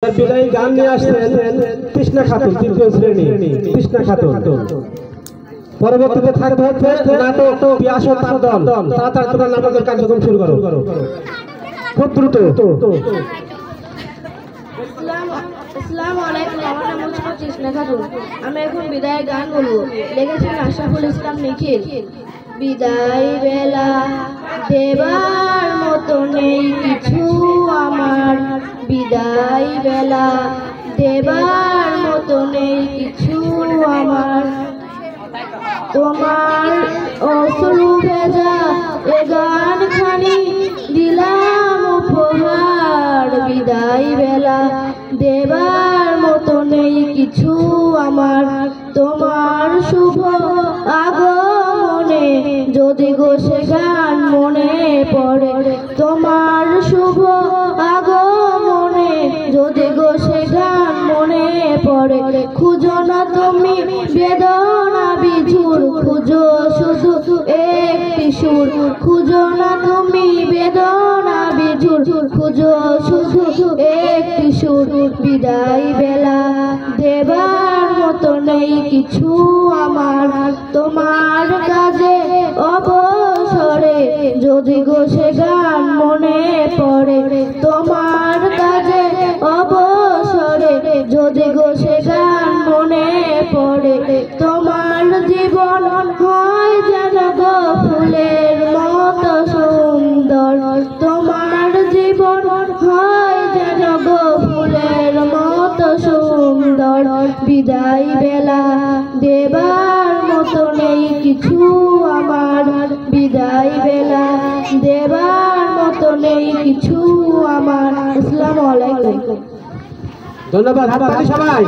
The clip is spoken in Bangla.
বিদায়ী গান নিয়ে আসছেন তৃষ্ণা খাতুন, তৃতীয় শ্রেণী তৃষ্ণা খাতুন। পরবর্তীতে থাকবে হচ্ছে নাটক পিয়াস ও তার দল। তাড়াতাড়ি তোমরা নাটকের কার্যক্রম শুরু করো, খুব দ্রুত। আসসালামু আলাইকুম, আমার নাম হচ্ছে তৃষ্ণা খাতুন। আমি এখন বিদায় গান বলবো। লিখেছেন আশরাফুল ইসলাম নিখিল। বিদায় বেলা দেবার মতো নেই কিছু আমার, বিদায় বেলা দেবার মতো নেই কিছু আমার। তোমার অশ্রু ভেজা এ গান খানি দিলাম উপহার, বিদায় বেলা দেবার মতো নেই কিছু আমার। তোমার শুভ আগমনে যদি গো সে গান মনে পড়ে, তোমার শুভ আগমনে যদি গো সে গান মনে পড়ে। খুঁজো না তুমি বেদনা বিঝুর, খুঁজো শুধু একটি সুর। খুঁজো না তুমি বেদনা বিঝুর, খুঁজো শুধু একটি সুর। বিদায় বেলা দেবার মতো নেই কিছু আমার। তোমার কাজে অবসরে যদি গো সে গান মনে পড়ে, তোমার কাজে অবসরে যদি গো সে গান মনে পড়ে। তোমার জীবন হয় যেন গো ফুলের মতো সুন্দর, তোমার জীবন হয় যেন গো ফুলের মতো সুন্দর। বিদায় বেলা দেবার মতো নেই কিছু আমার, বিদায় বেলা দেবার মতো নেই কিছু আমার। আসসালামু আলাইকুম। ধন্যবাদ সবাই।